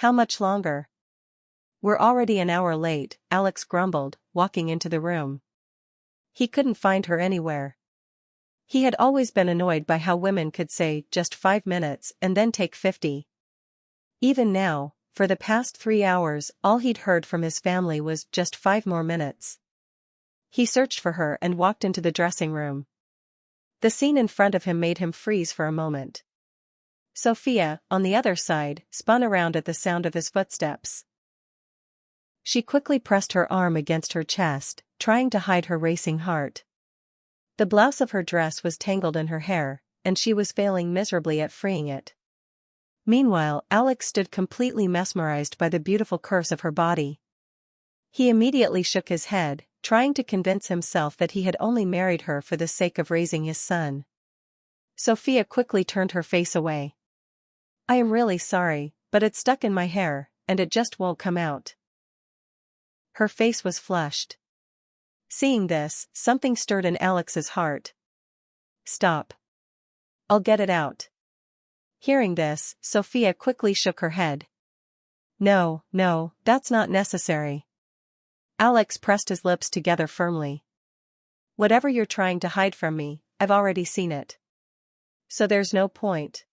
How much longer? We're already an hour late, Alex grumbled, walking into the room. He couldn't find her anywhere. He had always been annoyed by how women could say just 5 minutes and then take 50. Even now, for the past 3 hours, all he'd heard from his family was just 5 more minutes. He searched for her and walked into the dressing room. The scene in front of him made him freeze for a moment. Sophia, on the other side, spun around at the sound of his footsteps. She quickly pressed her arm against her chest, trying to hide her racing heart. The blouse of her dress was tangled in her hair, and she was failing miserably at freeing it. Meanwhile, Alex stood completely mesmerized by the beautiful curves of her body. He immediately shook his head, trying to convince himself that he had only married her for the sake of raising his son. Sophia quickly turned her face away. "I am really sorry, but it's stuck in my hair, and it just won't come out." Her face was flushed. Seeing this, something stirred in Alex's heart. "Stop. I'll get it out." Hearing this, Sophia quickly shook her head. No, that's not necessary." Alex pressed his lips together firmly. "Whatever you're trying to hide from me, I've already seen it. So there's no point."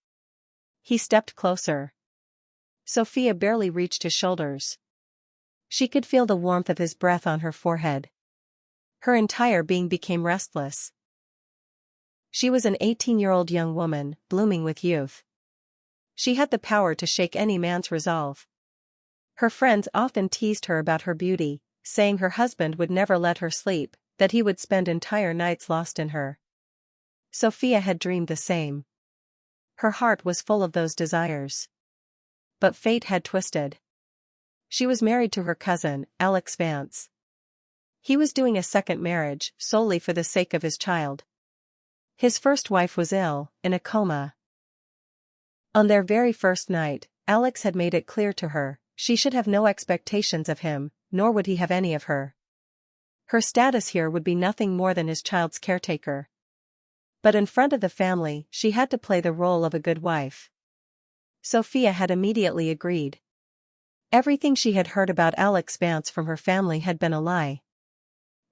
He stepped closer. Sophia barely reached his shoulders. She could feel the warmth of his breath on her forehead. Her entire being became restless. She was an 18-year-old young woman, blooming with youth. She had the power to shake any man's resolve. Her friends often teased her about her beauty, saying her husband would never let her sleep, that he would spend entire nights lost in her. Sophia had dreamed the same. Her heart was full of those desires. But fate had twisted. She was married to her cousin, Alex Vance. He was doing a second marriage, solely for the sake of his child. His first wife was ill, in a coma. On their very first night, Alex had made it clear to her, she should have no expectations of him, nor would he have any of her. Her status here would be nothing more than his child's caretaker. But in front of the family, she had to play the role of a good wife. Sophia had immediately agreed. Everything she had heard about Alex Vance from her family had been a lie.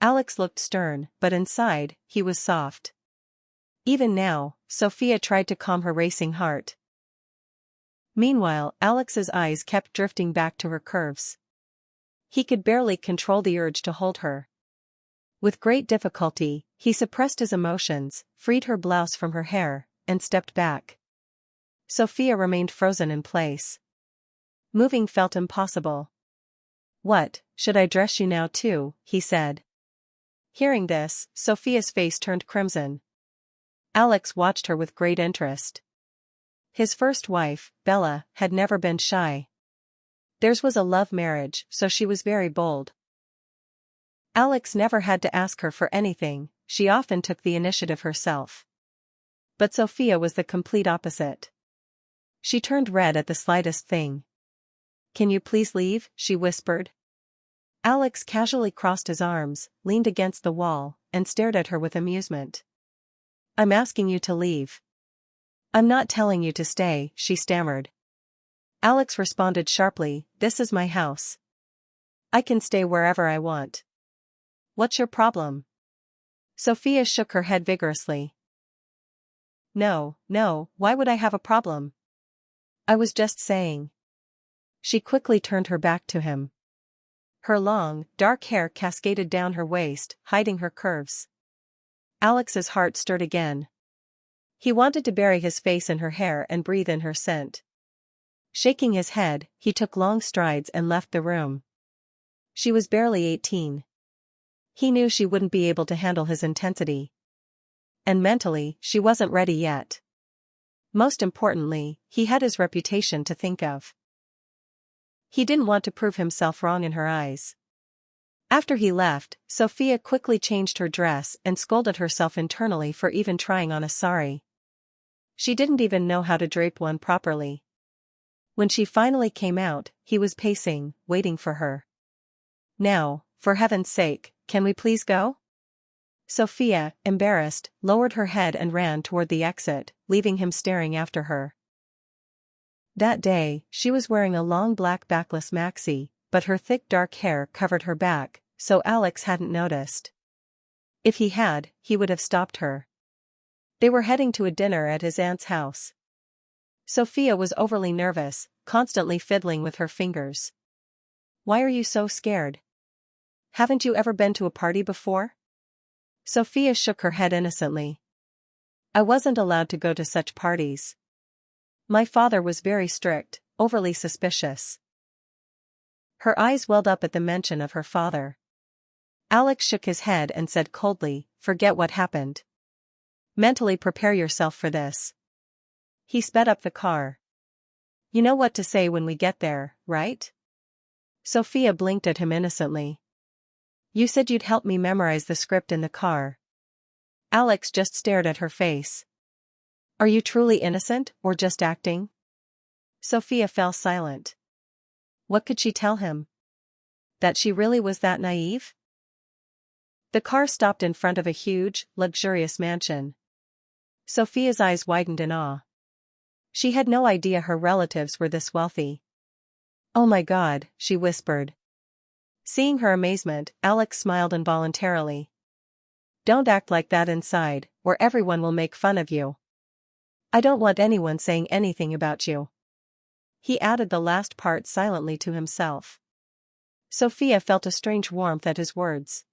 Alex looked stern, but inside, he was soft. Even now, Sophia tried to calm her racing heart. Meanwhile, Alex's eyes kept drifting back to her curves. He could barely control the urge to hold her. With great difficulty, he suppressed his emotions, freed her blouse from her hair, and stepped back. Sophia remained frozen in place. Moving felt impossible. "What, should I dress you now too?" he said. Hearing this, Sophia's face turned crimson. Alex watched her with great interest. His first wife, Bella, had never been shy. Theirs was a love marriage, so she was very bold. Alex never had to ask her for anything, she often took the initiative herself. But Sophia was the complete opposite. She turned red at the slightest thing. "Can you please leave?" she whispered. Alex casually crossed his arms, leaned against the wall, and stared at her with amusement. "I'm asking you to leave." "I'm not telling you to stay," she stammered. Alex responded sharply, "This is my house. I can stay wherever I want. What's your problem?" Sophia shook her head vigorously. No, why would I have a problem? I was just saying." She quickly turned her back to him. Her long, dark hair cascaded down her waist, hiding her curves. Alex's heart stirred again. He wanted to bury his face in her hair and breathe in her scent. Shaking his head, he took long strides and left the room. She was barely 18. He knew she wouldn't be able to handle his intensity. And mentally, she wasn't ready yet. Most importantly, he had his reputation to think of. He didn't want to prove himself wrong in her eyes. After he left, Sophia quickly changed her dress and scolded herself internally for even trying on a sari. She didn't even know how to drape one properly. When she finally came out, he was pacing, waiting for her. "Now, for heaven's sake, can we please go?" Sophia, embarrassed, lowered her head and ran toward the exit, leaving him staring after her. That day, she was wearing a long black backless maxi, but her thick dark hair covered her back, so Alex hadn't noticed. If he had, he would have stopped her. They were heading to a dinner at his aunt's house. Sophia was overly nervous, constantly fiddling with her fingers. "Why are you so scared? Haven't you ever been to a party before?" Sophia shook her head innocently. "I wasn't allowed to go to such parties. My father was very strict, overly suspicious." Her eyes welled up at the mention of her father. Alex shook his head and said coldly, "Forget what happened. Mentally prepare yourself for this." He sped up the car. "You know what to say when we get there, right?" Sophia blinked at him innocently. "You said you'd help me memorize the script in the car." Alex just stared at her face. "Are you truly innocent, or just acting?" Sophia fell silent. What could she tell him? That she really was that naive? The car stopped in front of a huge, luxurious mansion. Sophia's eyes widened in awe. She had no idea her relatives were this wealthy. "Oh my God," she whispered. Seeing her amazement, Alex smiled involuntarily. "Don't act like that inside, or everyone will make fun of you. I don't want anyone saying anything about you." He added the last part silently to himself. Sophia felt a strange warmth at his words.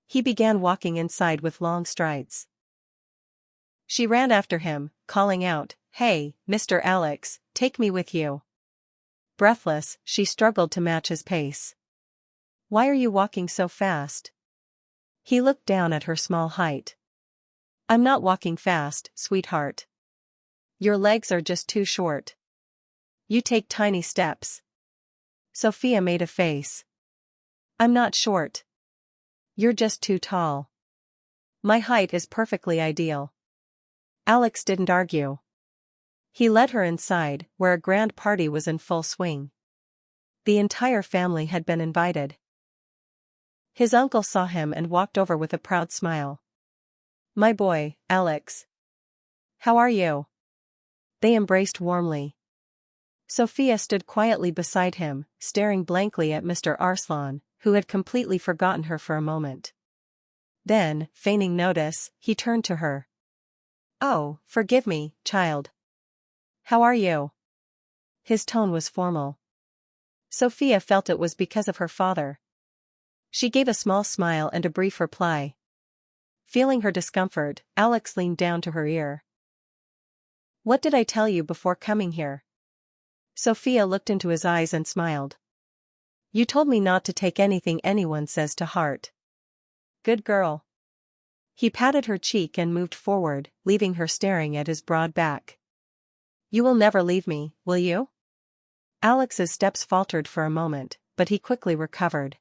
He began walking inside with long strides. She ran after him, calling out, "Hey, Mr. Alex, take me with you." Breathless, she struggled to match his pace. "Why are you walking so fast?" He looked down at her small height. "I'm not walking fast, sweetheart. Your legs are just too short. You take tiny steps." Sophia made a face. "I'm not short. You're just too tall. My height is perfectly ideal." Alex didn't argue. He led her inside, where a grand party was in full swing. The entire family had been invited. His uncle saw him and walked over with a proud smile. "My boy, Alex. How are you?" They embraced warmly. Sophia stood quietly beside him, staring blankly at Mr. Arslan, who had completely forgotten her for a moment. Then, feigning notice, he turned to her. "Oh, forgive me, child. How are you?" His tone was formal. Sophia felt it was because of her father. She gave a small smile and a brief reply. Feeling her discomfort, Alex leaned down to her ear. "What did I tell you before coming here?" Sophia looked into his eyes and smiled. "You told me not to take anything anyone says to heart." "Good girl." He patted her cheek and moved forward, leaving her staring at his broad back. "You will never leave me, will you?" Alex's steps faltered for a moment, but he quickly recovered.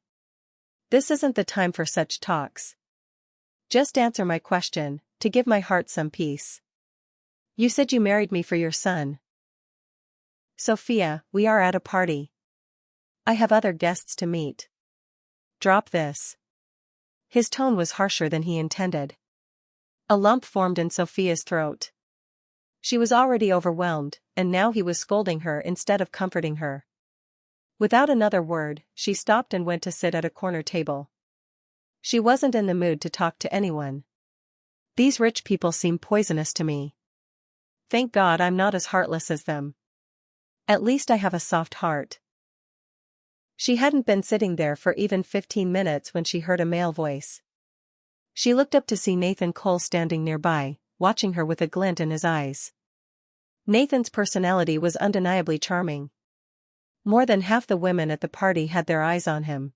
"This isn't the time for such talks. Just answer my question, to give my heart some peace. You said you married me for your son." "Sophia, we are at a party. I have other guests to meet. Drop this." His tone was harsher than he intended. A lump formed in Sophia's throat. She was already overwhelmed, and now he was scolding her instead of comforting her. Without another word, she stopped and went to sit at a corner table. She wasn't in the mood to talk to anyone. "These rich people seem poisonous to me. Thank God I'm not as heartless as them. At least I have a soft heart." She hadn't been sitting there for even 15 minutes when she heard a male voice. She looked up to see Nathan Cole standing nearby, watching her with a glint in his eyes. Nathan's personality was undeniably charming. More than half the women at the party had their eyes on him.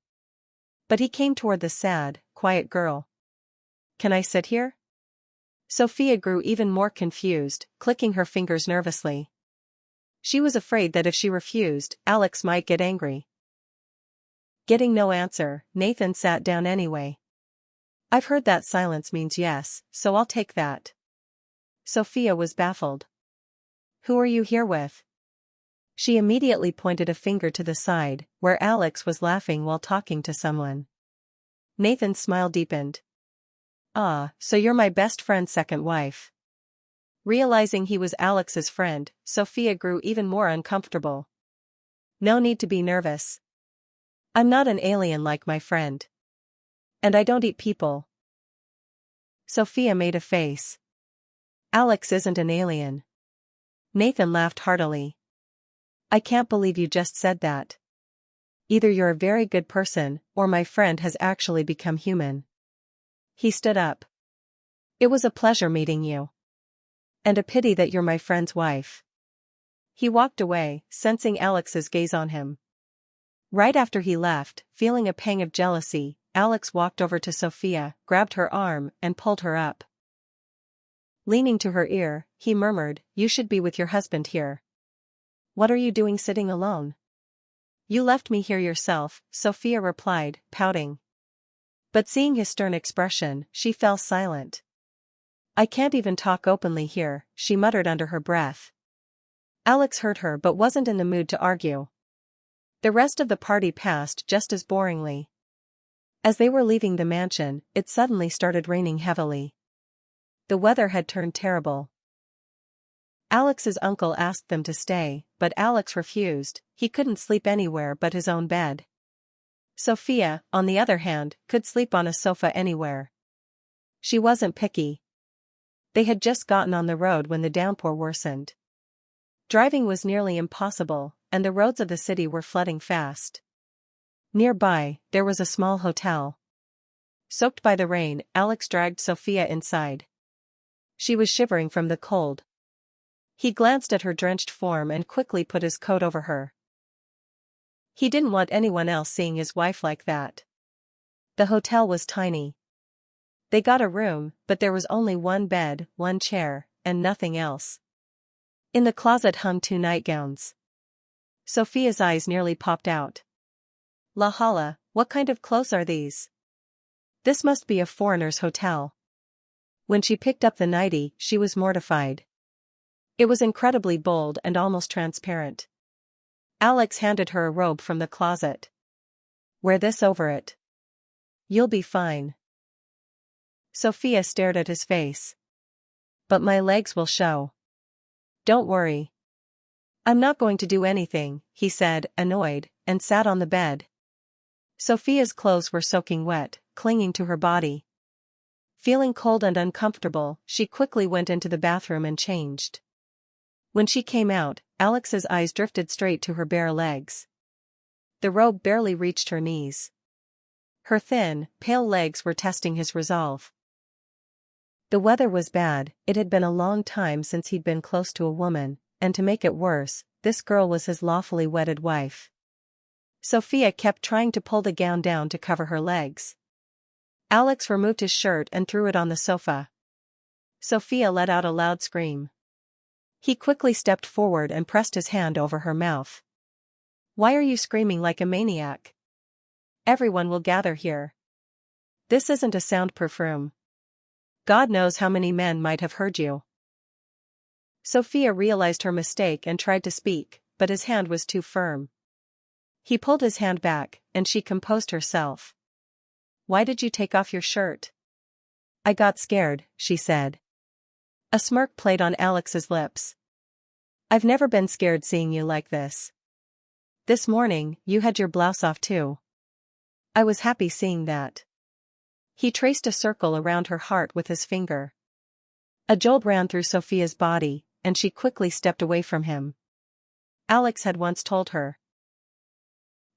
But he came toward the sad, quiet girl. "Can I sit here?" Sophia grew even more confused, clicking her fingers nervously. She was afraid that if she refused, Alex might get angry. Getting no answer, Nathan sat down anyway. "I've heard that silence means yes, so I'll take that." Sophia was baffled. "Who are you here with?" She immediately pointed a finger to the side, where Alex was laughing while talking to someone. Nathan's smile deepened. "Ah, so you're my best friend's second wife. Realizing he was Alex's friend, Sophia grew even more uncomfortable. No need to be nervous. I'm not an alien like my friend. And I don't eat people. Sophia made a face. Alex isn't an alien. Nathan laughed heartily. I can't believe you just said that. Either you're a very good person, or my friend has actually become human. He stood up. It was a pleasure meeting you. And a pity that you're my friend's wife. He walked away, sensing Alex's gaze on him. Right after he left, feeling a pang of jealousy, Alex walked over to Sophia, grabbed her arm, and pulled her up. Leaning to her ear, he murmured, "You should be with your husband here. What are you doing sitting alone?" "You left me here yourself," Sophia replied, pouting. But seeing his stern expression, she fell silent. "I can't even talk openly here," she muttered under her breath. Alex heard her but wasn't in the mood to argue. The rest of the party passed just as boringly. As they were leaving the mansion, it suddenly started raining heavily. The weather had turned terrible. Alex's uncle asked them to stay, but Alex refused. He couldn't sleep anywhere but his own bed. Sophia, on the other hand, could sleep on a sofa anywhere. She wasn't picky. They had just gotten on the road when the downpour worsened. Driving was nearly impossible, and the roads of the city were flooding fast. Nearby, there was a small hotel. Soaked by the rain, Alex dragged Sophia inside. She was shivering from the cold. He glanced at her drenched form and quickly put his coat over her. He didn't want anyone else seeing his wife like that. The hotel was tiny. They got a room, but there was only one bed, one chair, and nothing else. In the closet hung 2 nightgowns. Sophia's eyes nearly popped out. La Hala, what kind of clothes are these? This must be a foreigner's hotel. When she picked up the nightie, she was mortified. It was incredibly bold and almost transparent. Alex handed her a robe from the closet. Wear this over it. You'll be fine. Sophia stared at his face. But my legs will show. Don't worry. I'm not going to do anything, he said, annoyed, and sat on the bed. Sophia's clothes were soaking wet, clinging to her body. Feeling cold and uncomfortable, she quickly went into the bathroom and changed. When she came out, Alex's eyes drifted straight to her bare legs. The robe barely reached her knees. Her thin, pale legs were testing his resolve. The weather was bad. It had been a long time since he'd been close to a woman, and to make it worse, this girl was his lawfully wedded wife. Sophia kept trying to pull the gown down to cover her legs. Alex removed his shirt and threw it on the sofa. Sophia let out a loud scream. He quickly stepped forward and pressed his hand over her mouth. Why are you screaming like a maniac? Everyone will gather here. This isn't a soundproof room. God knows how many men might have heard you. Sophia realized her mistake and tried to speak, but his hand was too firm. He pulled his hand back, and she composed herself. Why did you take off your shirt? I got scared, she said. A smirk played on Alex's lips. I've never been scared seeing you like this. This morning, you had your blouse off too. I was happy seeing that. He traced a circle around her heart with his finger. A jolt ran through Sophia's body, and she quickly stepped away from him. Alex had once told her.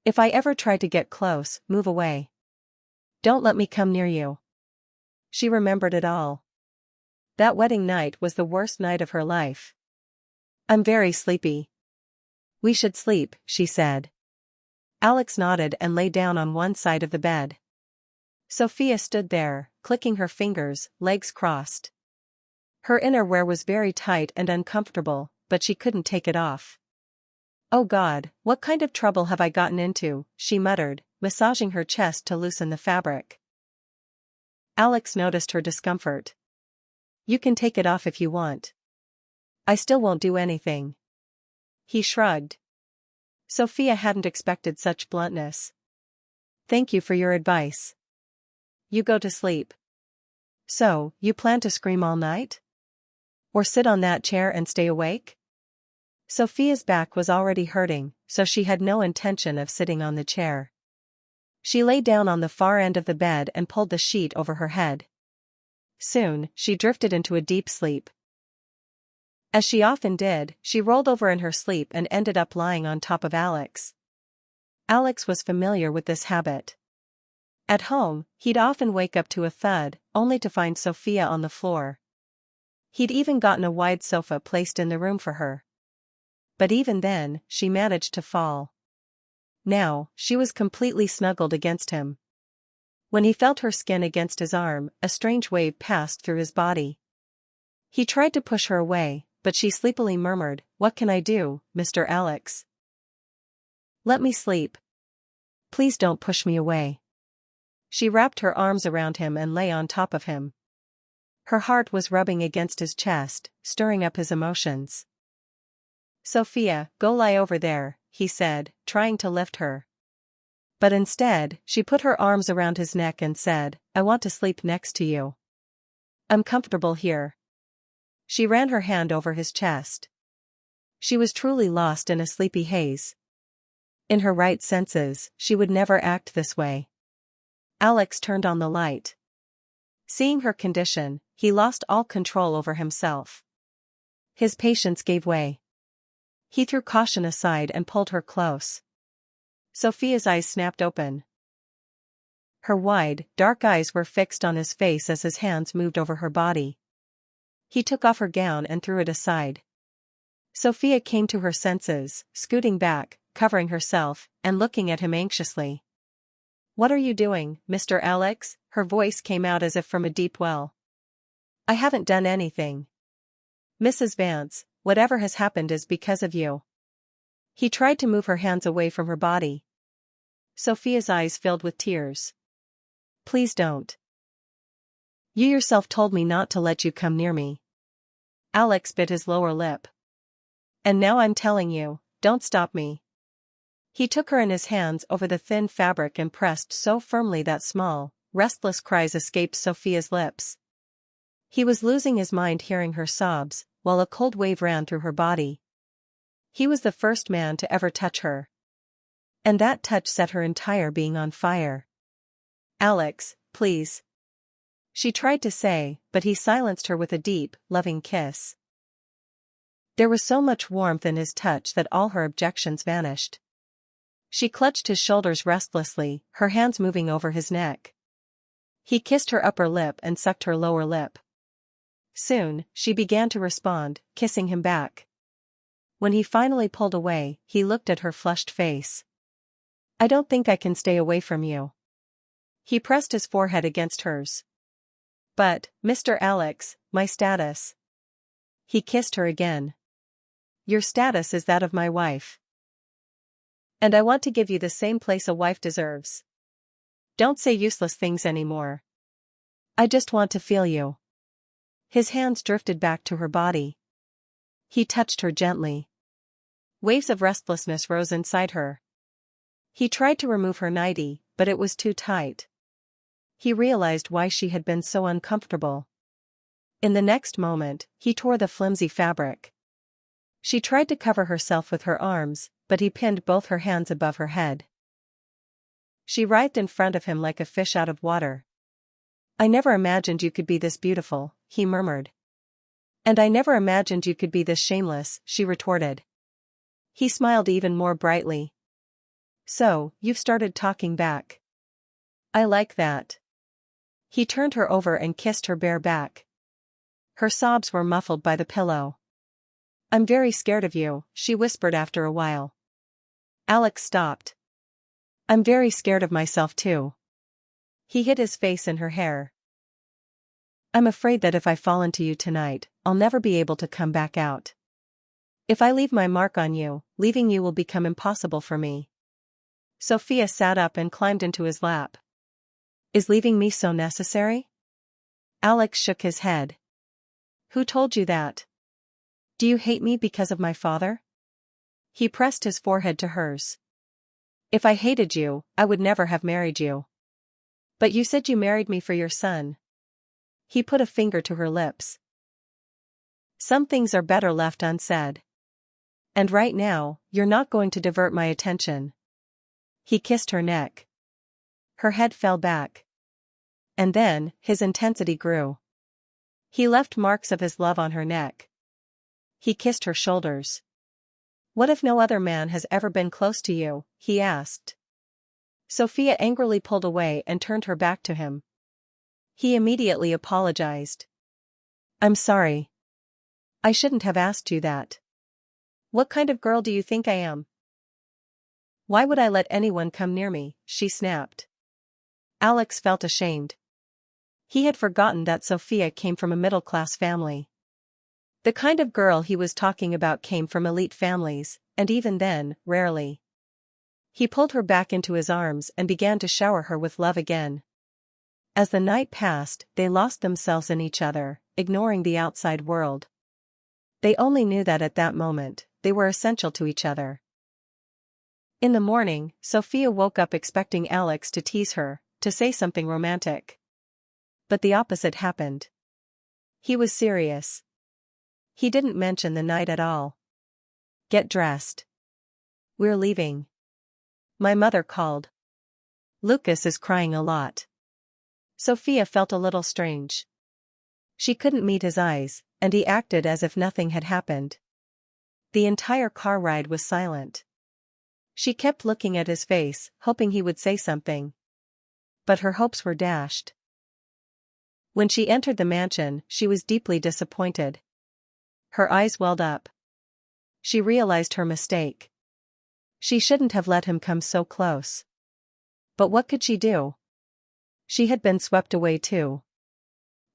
If I ever try to get close, move away. Don't let me come near you. She remembered it all. That wedding night was the worst night of her life. I'm very sleepy. We should sleep, she said. Alex nodded and lay down on one side of the bed. Sophia stood there, clicking her fingers, legs crossed. Her innerwear was very tight and uncomfortable, but she couldn't take it off. Oh God, what kind of trouble have I gotten into, she muttered, massaging her chest to loosen the fabric. Alex noticed her discomfort. You can take it off if you want. I still won't do anything. He shrugged. Sophia hadn't expected such bluntness. Thank you for your advice. You go to sleep. So, you plan to scream all night? Or sit on that chair and stay awake? Sophia's back was already hurting, so she had no intention of sitting on the chair. She lay down on the far end of the bed and pulled the sheet over her head. Soon, she drifted into a deep sleep. As she often did, she rolled over in her sleep and ended up lying on top of Alex. Alex was familiar with this habit. At home, he'd often wake up to a thud, only to find Sophia on the floor. He'd even gotten a wide sofa placed in the room for her. But even then, she managed to fall. Now, she was completely snuggled against him. When he felt her skin against his arm, a strange wave passed through his body. He tried to push her away, but she sleepily murmured, "What can I do, Mr. Alex? Let me sleep. Please don't push me away." She wrapped her arms around him and lay on top of him. Her heart was rubbing against his chest, stirring up his emotions. "Sophia, go lie over there," he said, trying to lift her. But instead, she put her arms around his neck and said, "I want to sleep next to you. I'm comfortable here." She ran her hand over his chest. She was truly lost in a sleepy haze. In her right senses, she would never act this way. Alex turned on the light. Seeing her condition, he lost all control over himself. His patience gave way. He threw caution aside and pulled her close. Sophia's eyes snapped open. Her wide, dark eyes were fixed on his face as his hands moved over her body. He took off her gown and threw it aside. Sophia came to her senses, scooting back, covering herself, and looking at him anxiously. "What are you doing, Mr. Alex?" Her voice came out as if from a deep well. "I haven't done anything. Mrs. Vance, whatever has happened is because of you." He tried to move her hands away from her body. Sophia's eyes filled with tears. "Please don't. You yourself told me not to let you come near me." Alex bit his lower lip. "And now I'm telling you, don't stop me." He took her in his hands over the thin fabric and pressed so firmly that small, restless cries escaped Sophia's lips. He was losing his mind hearing her sobs, while a cold wave ran through her body. He was the first man to ever touch her. And that touch set her entire being on fire. "Alex, please." She tried to say, but he silenced her with a deep, loving kiss. There was so much warmth in his touch that all her objections vanished. She clutched his shoulders restlessly, her hands moving over his neck. He kissed her upper lip and sucked her lower lip. Soon, she began to respond, kissing him back. When he finally pulled away, he looked at her flushed face. "I don't think I can stay away from you." He pressed his forehead against hers. "But, Mr. Alex, my status." He kissed her again. "Your status is that of my wife. And I want to give you the same place a wife deserves. Don't say useless things anymore. I just want to feel you." His hands drifted back to her body. He touched her gently. Waves of restlessness rose inside her. He tried to remove her nightie, but it was too tight. He realized why she had been so uncomfortable. In the next moment, he tore the flimsy fabric. She tried to cover herself with her arms, but he pinned both her hands above her head. She writhed in front of him like a fish out of water. "I never imagined you could be this beautiful," he murmured. "And I never imagined you could be this shameless," she retorted. He smiled even more brightly. "So, you've started talking back. I like that." He turned her over and kissed her bare back. Her sobs were muffled by the pillow. "I'm very scared of you," she whispered after a while. Alex stopped. "I'm very scared of myself too." He hid his face in her hair. "I'm afraid that if I fall into you tonight, I'll never be able to come back out. If I leave my mark on you, leaving you will become impossible for me." Sophia sat up and climbed into his lap. "Is leaving me so necessary?" Alex shook his head. "Who told you that? Do you hate me because of my father?" He pressed his forehead to hers. "If I hated you, I would never have married you." "But you said you married me for your son." He put a finger to her lips. Some things are better left unsaid. And right now, you're not going to divert my attention. He kissed her neck. Her head fell back. And then, his intensity grew. He left marks of his love on her neck. He kissed her shoulders. What if no other man has ever been close to you? He asked. Sophia angrily pulled away and turned her back to him. He immediately apologized. I'm sorry. I shouldn't have asked you that. What kind of girl do you think I am? Why would I let anyone come near me? She snapped. Alex felt ashamed. He had forgotten that Sophia came from a middle-class family. The kind of girl he was talking about came from elite families, and even then, rarely. He pulled her back into his arms and began to shower her with love again. As the night passed, they lost themselves in each other, ignoring the outside world. They only knew that at that moment, they were essential to each other. In the morning, Sophia woke up expecting Alex to tease her, to say something romantic. But the opposite happened. He was serious. He didn't mention the night at all. Get dressed. We're leaving. My mother called. Lucas is crying a lot. Sophia felt a little strange. She couldn't meet his eyes, and he acted as if nothing had happened. The entire car ride was silent. She kept looking at his face, hoping he would say something. But her hopes were dashed. When she entered the mansion, she was deeply disappointed. Her eyes welled up. She realized her mistake. She shouldn't have let him come so close. But what could she do? She had been swept away too.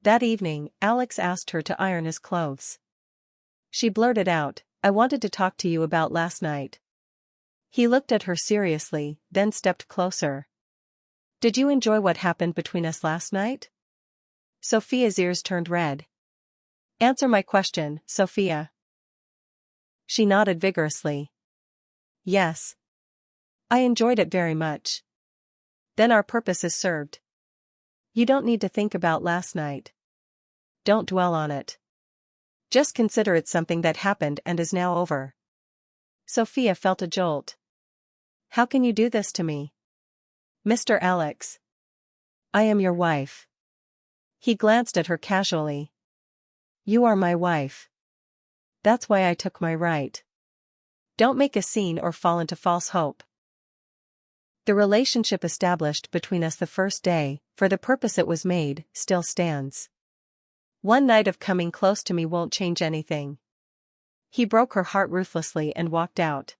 That evening, Alex asked her to iron his clothes. She blurted out, I wanted to talk to you about last night. He looked at her seriously, then stepped closer. Did you enjoy what happened between us last night? Sophia's ears turned red. Answer my question, Sophia. She nodded vigorously. Yes. I enjoyed it very much. Then our purpose is served. You don't need to think about last night. Don't dwell on it. Just consider it something that happened and is now over. Sophia felt a jolt. How can you do this to me? Mr. Alex. I am your wife. He glanced at her casually. You are my wife. That's why I took my right. Don't make a scene or fall into false hope. The relationship established between us the first day, for the purpose it was made, still stands. One night of coming close to me won't change anything. He broke her heart ruthlessly and walked out.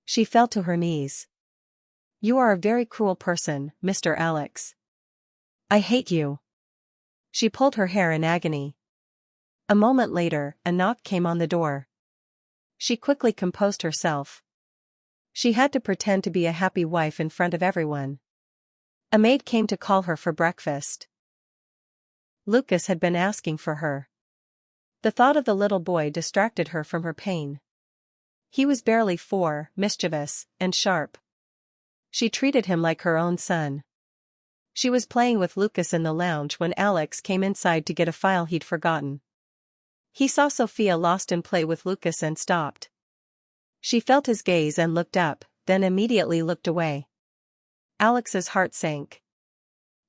She fell to her knees. You are a very cruel person, Mr. Alex. I hate you. She pulled her hair in agony. A moment later, a knock came on the door. She quickly composed herself. She had to pretend to be a happy wife in front of everyone. A maid came to call her for breakfast. Lucas had been asking for her. The thought of the little boy distracted her from her pain. He was barely 4, mischievous, and sharp. She treated him like her own son. She was playing with Lucas in the lounge when Alex came inside to get a file he'd forgotten. He saw Sophia lost in play with Lucas and stopped. She felt his gaze and looked up, then immediately looked away. Alex's heart sank.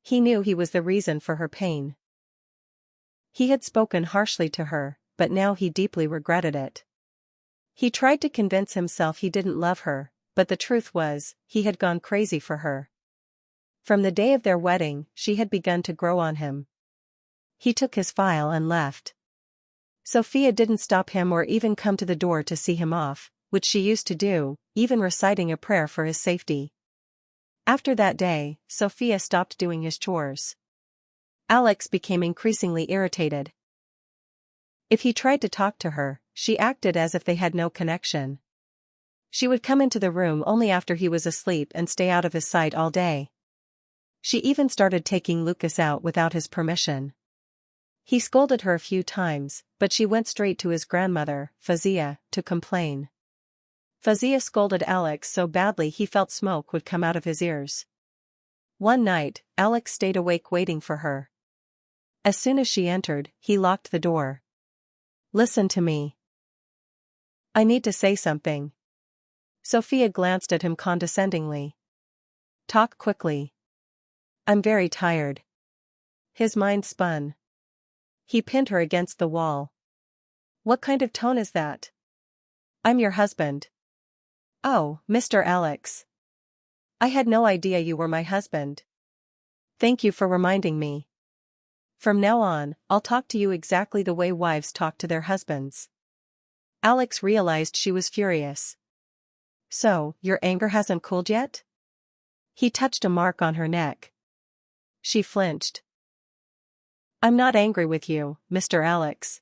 He knew he was the reason for her pain. He had spoken harshly to her, but now he deeply regretted it. He tried to convince himself he didn't love her, but the truth was, he had gone crazy for her. From the day of their wedding, she had begun to grow on him. He took his file and left. Sophia didn't stop him or even come to the door to see him off, which she used to do, even reciting a prayer for his safety. After that day, Sophia stopped doing his chores. Alex became increasingly irritated. If he tried to talk to her, she acted as if they had no connection. She would come into the room only after he was asleep and stay out of his sight all day. She even started taking Lucas out without his permission. He scolded her a few times, but she went straight to his grandmother, Fazia, to complain. Fazia scolded Alex so badly he felt smoke would come out of his ears. One night, Alex stayed awake waiting for her. As soon as she entered, he locked the door. Listen to me. I need to say something. Sophia glanced at him condescendingly. Talk quickly. I'm very tired. His mind spun. He pinned her against the wall. What kind of tone is that? I'm your husband. Oh, Mr. Alex. I had no idea you were my husband. Thank you for reminding me. From now on, I'll talk to you exactly the way wives talk to their husbands. Alex realized she was furious. So, your anger hasn't cooled yet? He touched a mark on her neck. She flinched. I'm not angry with you, Mr. Alex.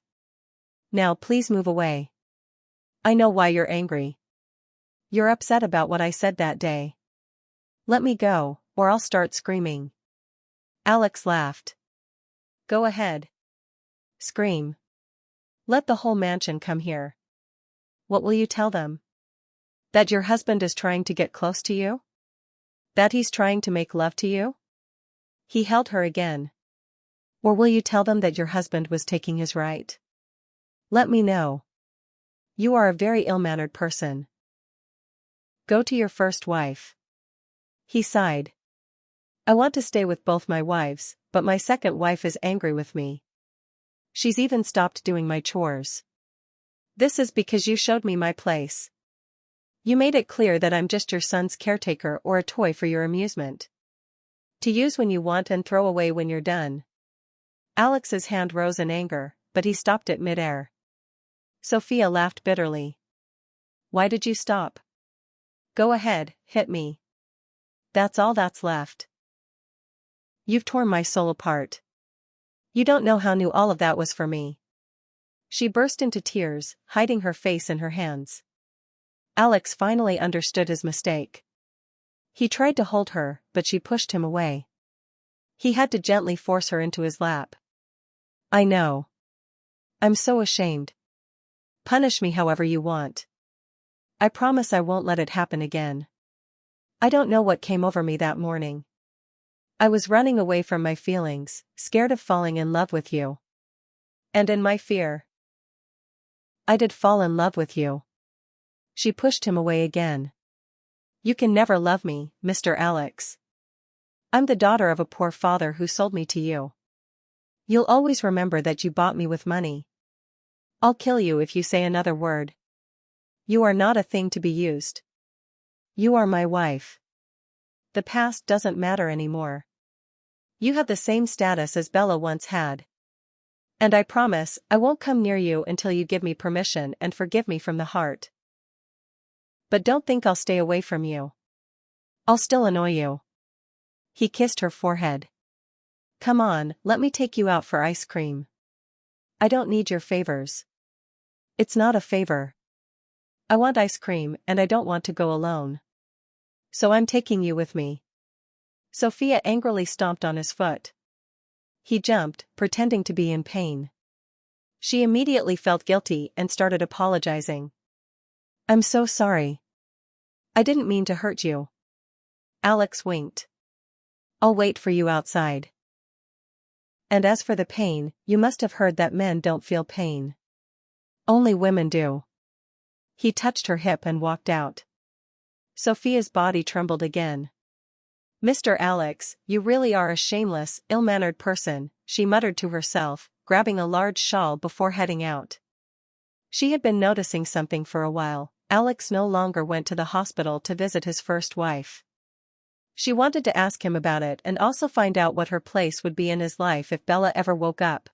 Now please move away. I know why you're angry. You're upset about what I said that day. Let me go, or I'll start screaming. Alex laughed. Go ahead. Scream. Let the whole mansion come here. What will you tell them? That your husband is trying to get close to you? That he's trying to make love to you? He held her again. Or will you tell them that your husband was taking his right? Let me know. You are a very ill-mannered person. Go to your first wife. He sighed. I want to stay with both my wives, but my second wife is angry with me. She's even stopped doing my chores. This is because you showed me my place. You made it clear that I'm just your son's caretaker or a toy for your amusement. To use when you want and throw away when you're done. Alex's hand rose in anger, but he stopped it mid-air. Sophia laughed bitterly. Why did you stop? Go ahead, hit me. That's all that's left. You've torn my soul apart. You don't know how new all of that was for me. She burst into tears, hiding her face in her hands. Alex finally understood his mistake. He tried to hold her, but she pushed him away. He had to gently force her into his lap. I know. I'm so ashamed. Punish me however you want. I promise I won't let it happen again. I don't know what came over me that morning. I was running away from my feelings, scared of falling in love with you. And in my fear, I did fall in love with you. She pushed him away again. You can never love me, Mr. Alex. I'm the daughter of a poor father who sold me to you. You'll always remember that you bought me with money. I'll kill you if you say another word. You are not a thing to be used. You are my wife. The past doesn't matter anymore. You have the same status as Bella once had. And I promise I won't come near you until you give me permission and forgive me from the heart. But don't think I'll stay away from you. I'll still annoy you. He kissed her forehead. Come on, let me take you out for ice cream. I don't need your favors. It's not a favor. I want ice cream and I don't want to go alone. So I'm taking you with me. Sophia angrily stomped on his foot. He jumped, pretending to be in pain. She immediately felt guilty and started apologizing. I'm so sorry. I didn't mean to hurt you. Alex winked. I'll wait for you outside. And as for the pain, you must have heard that men don't feel pain. Only women do. He touched her hip and walked out. Sophia's body trembled again. Mr. Alex, you really are a shameless, ill-mannered person, she muttered to herself, grabbing a large shawl before heading out. She had been noticing something for a while. Alex no longer went to the hospital to visit his first wife. She wanted to ask him about it and also find out what her place would be in his life if Bella ever woke up.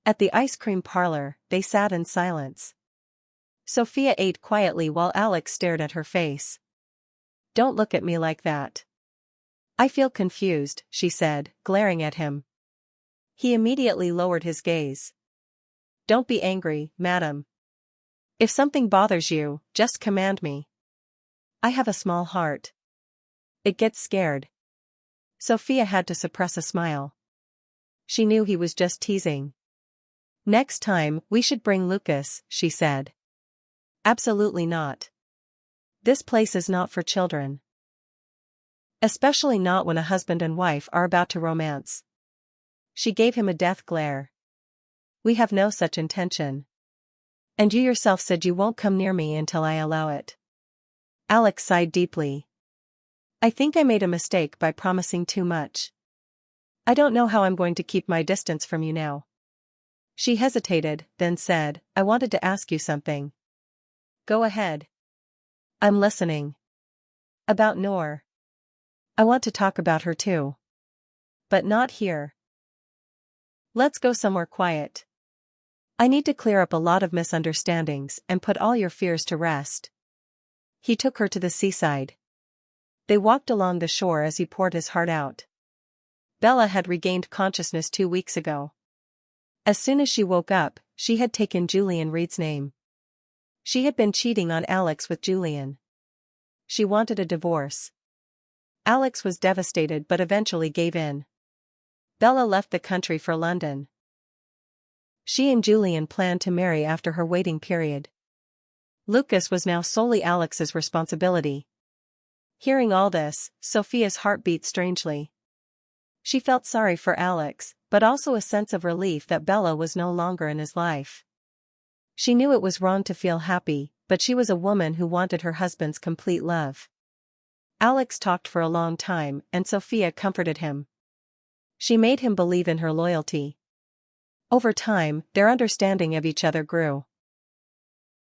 At the ice cream parlor, they sat in silence. Sophia ate quietly while Alex stared at her face. Don't look at me like that. I feel confused, she said, glaring at him. He immediately lowered his gaze. Don't be angry, madam. If something bothers you, just command me. I have a small heart. It gets scared. Sophia had to suppress a smile. She knew he was just teasing. Next time, we should bring Lucas, she said. Absolutely not. This place is not for children. Especially not when a husband and wife are about to romance. She gave him a death glare. We have no such intention. And you yourself said you won't come near me until I allow it. Alex sighed deeply. I think I made a mistake by promising too much. I don't know how I'm going to keep my distance from you now. She hesitated, then said, I wanted to ask you something. Go ahead. I'm listening. About Noor. I want to talk about her too. But not here. Let's go somewhere quiet. I need to clear up a lot of misunderstandings and put all your fears to rest. He took her to the seaside. They walked along the shore as he poured his heart out. Bella had regained consciousness 2 weeks ago. As soon as she woke up, she had taken Julian Reed's name. She had been cheating on Alex with Julian. She wanted a divorce. Alex was devastated but eventually gave in. Bella left the country for London. She and Julian planned to marry after her waiting period. Lucas was now solely Alex's responsibility. Hearing all this, Sophia's heart beat strangely. She felt sorry for Alex, but also a sense of relief that Bella was no longer in his life. She knew it was wrong to feel happy, but she was a woman who wanted her husband's complete love. Alex talked for a long time, and Sophia comforted him. She made him believe in her loyalty. Over time, their understanding of each other grew.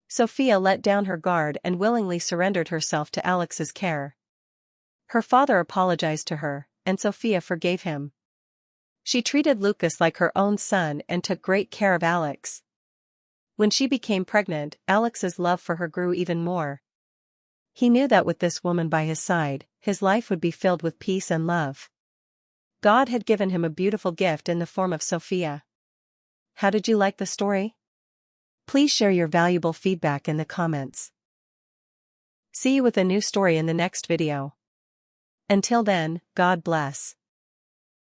Sophia let down her guard and willingly surrendered herself to Alex's care. Her father apologized to her, and Sophia forgave him. She treated Lucas like her own son and took great care of Alex. When she became pregnant, Alex's love for her grew even more. He knew that with this woman by his side, his life would be filled with peace and love. God had given him a beautiful gift in the form of Sophia. How did you like the story? Please share your valuable feedback in the comments. See you with a new story in the next video. Until then, God bless.